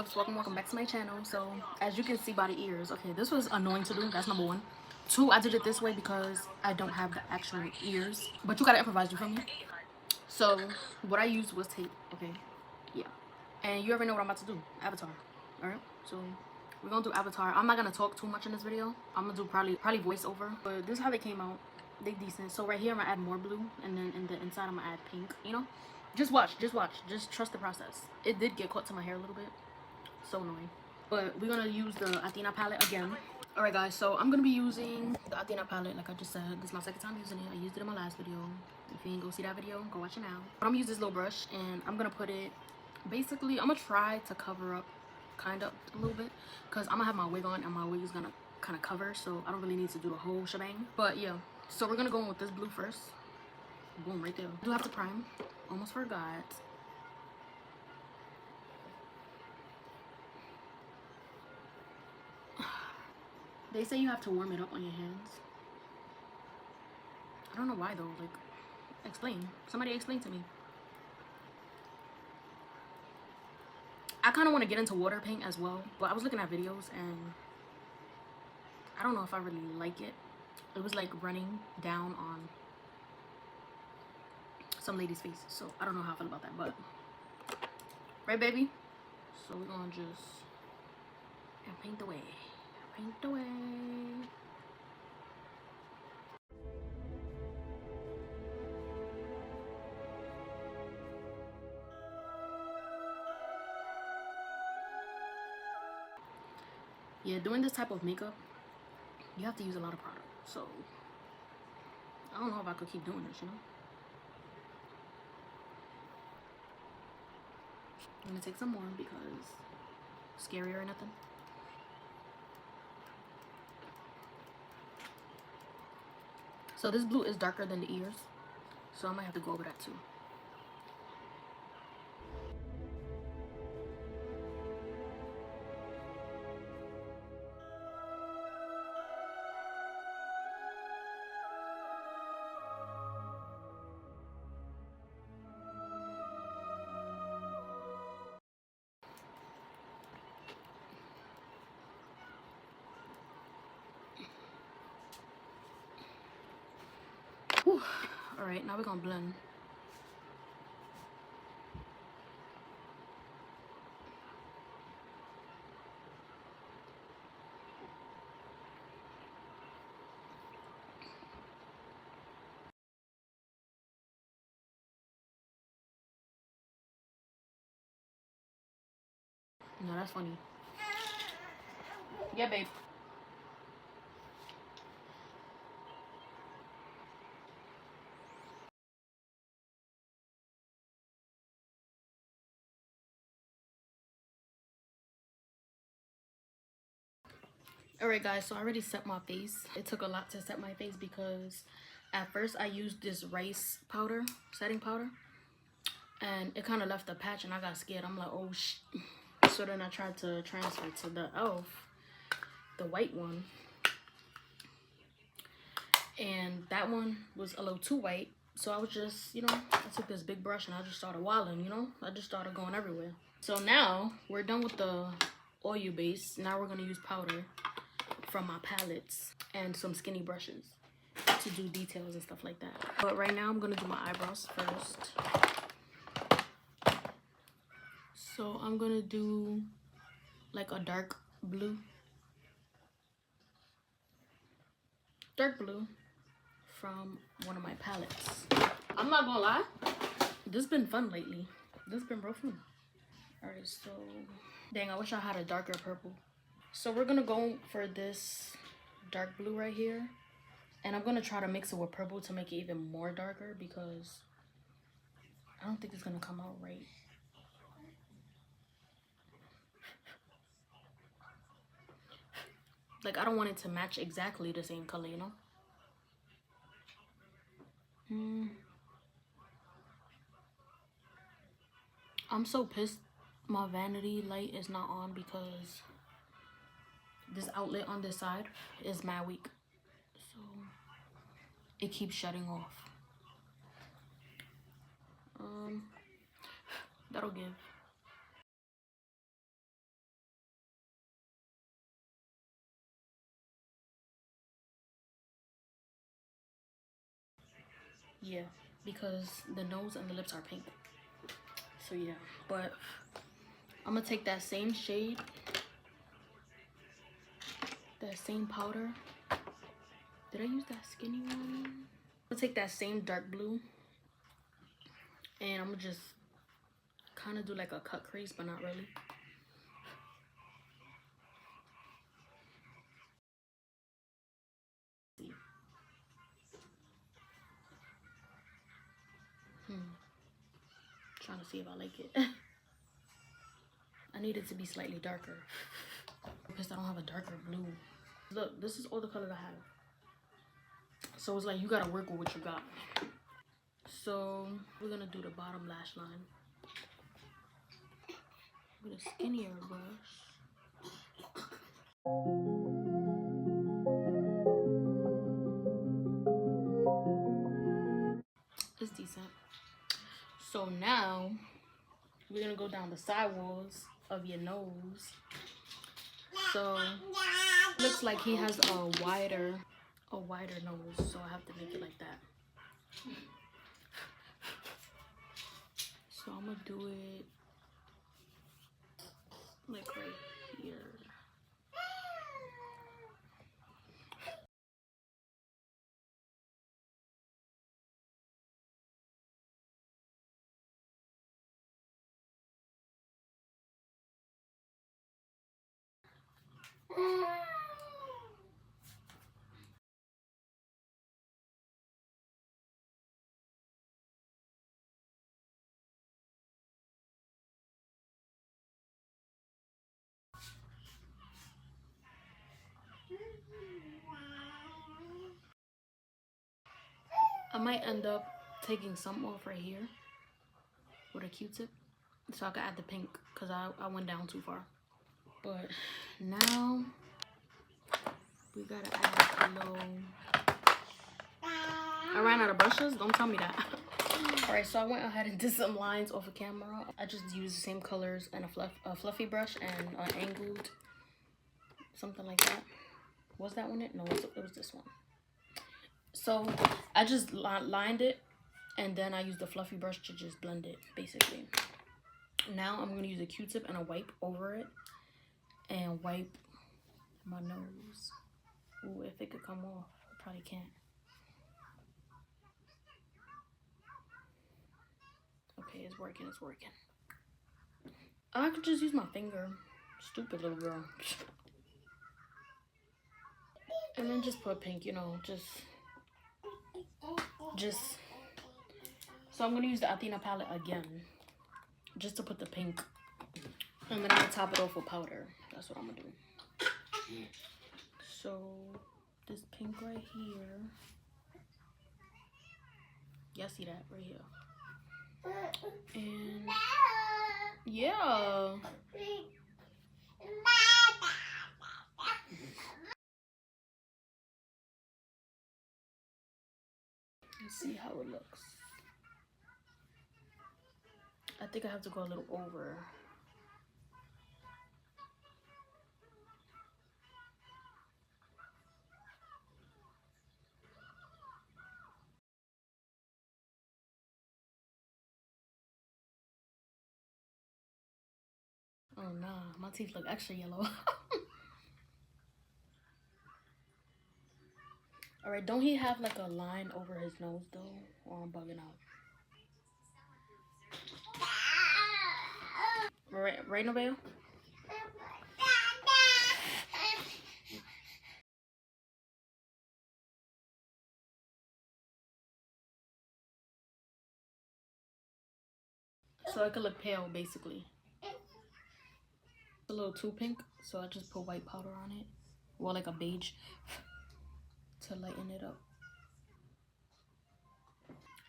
loves, welcome back to my channel. So as you can see by the ears, okay, this was annoying to do. That's number one. Two, I did it this way because I don't have the actual ears, but you gotta improvise, you feel me? So what I used was tape. Okay, yeah, and you already know what I'm about to do. Avatar. All right, so we're gonna do Avatar. I'm not gonna talk too much in this video. I'm gonna do probably voiceover, but this is how they came out. They decent. So right here I'm gonna add more blue, and then in the inside I'm gonna add pink, you know. Just watch, just trust the process. It did get caught to my hair a little bit, so annoying, but we're gonna use the Athena palette again. All right guys, so I'm gonna be using the Athena palette. Like I just said, this is my second time using it. I used it in my last video. If you ain't go see that video, go watch it now. But I'm gonna use this little brush, and I'm gonna put it, basically I'm gonna try to cover up kind of a little bit, because I'm gonna have my wig on, and my wig is gonna kind of cover, so I don't really need to do the whole shebang. But yeah, so we're gonna go in with this blue first. Boom, right there. I do have to prime. Almost forgot. They say you have to warm it up on your hands. I don't know why though. Like, explain. Somebody explain to me. I kind of want to get into water paint as well, but I was looking at videos and I don't know if I really like it. It was like running down on some lady's face, so I don't know how I feel about that, but right, baby? So we're gonna just paint the way. Paint the way. Yeah, doing this type of makeup, you have to use a lot of product, so I don't know if I could keep doing this, you know. I'm gonna take some more because scary or nothing. So this blue is darker than the ears, so I might have to go over that too. Whew. All right, now we're gonna blend. No, that's funny. Yeah, babe. Alright guys, so I already set my face. It took a lot to set my face because at first I used this rice powder, setting powder, and it kind of left a patch and I got scared. I'm like, oh so then I tried to transfer to the e.l.f., the white one, and that one was a little too white. So I was just, you know, I took this big brush and I just started wilding, you know. I just started going everywhere. So now we're done with the oil base. Now we're gonna use powder from my palettes and some skinny brushes to do details and stuff like that. But right now I'm gonna do my eyebrows first. So I'm gonna do like a dark blue from one of my palettes. I'm not gonna lie, this has been fun lately. This has been real fun. All right, so dang, I wish I had a darker purple. So we're gonna go for this dark blue right here, and I'm gonna try to mix it with purple to make it even more darker because I don't think it's gonna come out right. Like, I don't want it to match exactly the same color, you know? I'm so pissed my vanity light is not on because this outlet on this side is mad weak. So it keeps shutting off. That'll give. Yeah, because the nose and the lips are pink. So yeah, but I'm gonna take that same shade, that same powder. Did I use that skinny one? I'm gonna take that same dark blue and I'm gonna just kind of do like a cut crease, but not really. Trying to see if I like it. I need it to be slightly darker because I don't have a darker blue. Look, this is all the color I have. So it's like you gotta work with what you got. So we're gonna do the bottom lash line with a skinnier brush. It's decent. So now we're gonna go down the side walls of your nose. So looks like he has a wider nose, so I have to make it like that. So I'm gonna do it like right here. I might end up taking some off right here with a Q-tip so I can add the pink because I went down too far. But now we gotta add a little. I ran out of brushes, don't tell me that. Alright, so I went ahead and did some lines off of camera. I just used the same colors and a fluffy brush and an angled, something like that. Was that one it? No, it was this one. So I just lined it and then I used the fluffy brush to just blend it, basically. Now I'm gonna use a Q-tip and a wipe over it and wipe my nose. Ooh, if it could come off, I probably can't. Okay, it's working, it's working. I could just use my finger. Stupid little girl. And then just put pink, you know, just. So I'm gonna use the Athena palette again, just to put the pink. And then I'm gonna top it off with powder. That's what I'm gonna do. So this pink right here. Y'all see that right here? And yeah. Let's see how it looks. I think I have to go a little over. Oh nah, my teeth look extra yellow. Alright, don't he have like a line over his nose though? Or I'm bugging out. Right, Nobel? So I could look pale, basically. It's a little too pink, so I just put white powder on it. Or like a beige to lighten it up.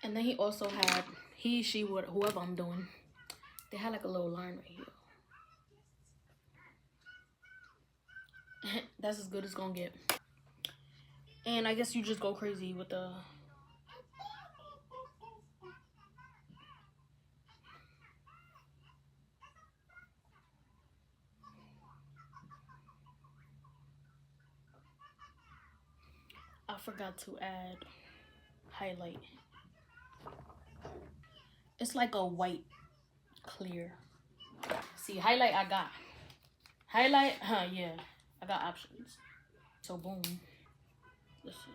And then he also had, she, whoever I'm doing, they had like a little line right here. That's as good as gonna get. And I guess you just go crazy with the... I forgot to add highlight. It's like a white clear. See, highlight I got. Highlight, yeah. I got options. So boom. Listen.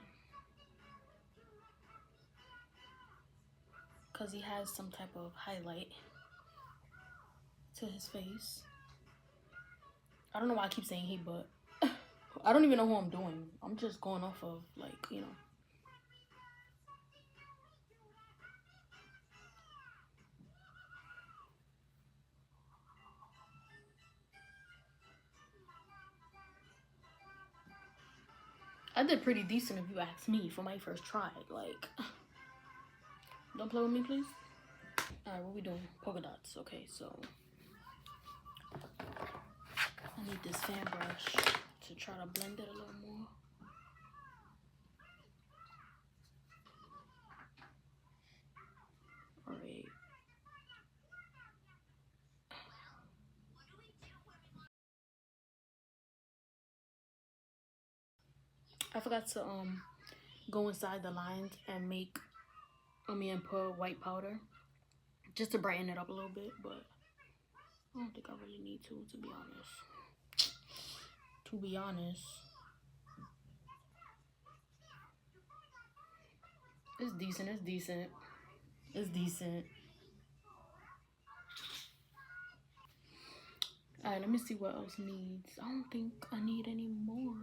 Because he has some type of highlight to his face. I don't know why I keep saying he, but I don't even know who I'm doing. I'm just going off of, like, you know. I did pretty decent if you ask me for my first try. Like, don't play with me, please. Alright, what we doing? Polka dots. Okay, so I need this fan brush to try to blend it a little more. Alright. I forgot to go inside the lines and put white powder just to brighten it up a little bit, but I don't think I really need to be honest. To be honest. It's decent, it's decent. It's decent. Alright, let me see what else needs. I don't think I need any more.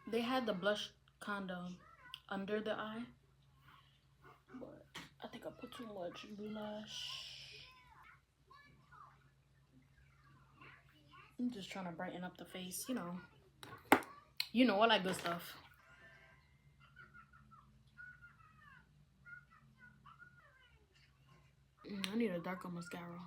They had the blush kind of under the eye, but I think I put too much blush. I'm just trying to brighten up the face, you know, all that good stuff. I need a darker mascara.